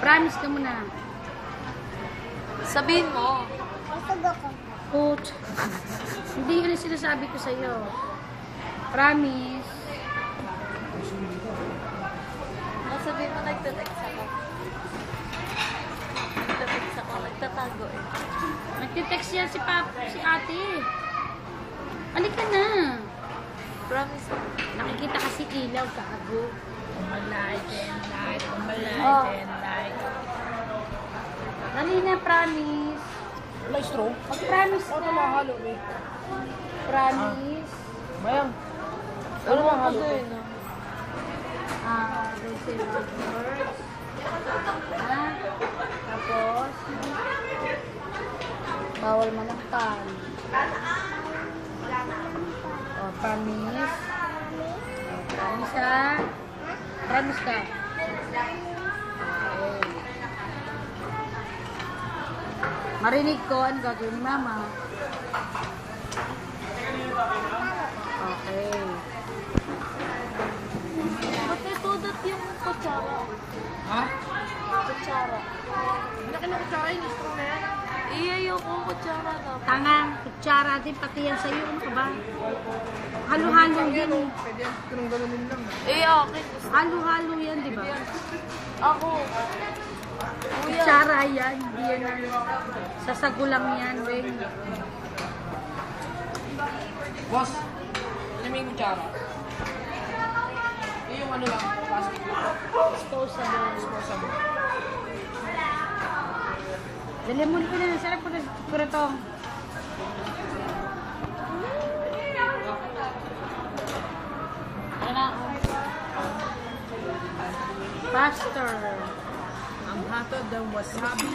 Promise ka muna. Sabihin mo. Coach. Hindi yun ang sinasabi ko sa'yo. Promise. Sabihin mo, nagtatext ako. Nagtatext ako. Nagtatago eh. Nagtitext yan si ate. Halika na. Promise mo. Nakikita kasi ilaw, kago. Light. Oh. Dali na, promise. May straw? Mag-promise Ano na. mahalo eh? Promise. Mayang. Ano mahalo eh? Don't say bad words. Tapos, bawal manaktan. Promise. Promise ha. Promise ka. Okay. Marinig ko, ano gagawin ni mama? Okay. Ba't may tudat yung kutsara? Ha? Kutsara. Laki na kutsara yun. Straw na yan. Ayoko kutsara na. Tangang, kutsara din, pati yan sa'yo. Ano ka ba? Halo-halo yan. Pwede yan. Ganun ganunin lang. Akin. Halo-halo yan, di ba? Ako. Kuya. Kutsara yan, hindi yan ang sasagulang yan, weng. Boss, ano may kutsara? Yung ano lang, plastic. Disposable. Disposable. Dali mo ko na, sarap ko na to. Ano? Faster. Ang hatod ng wasabi.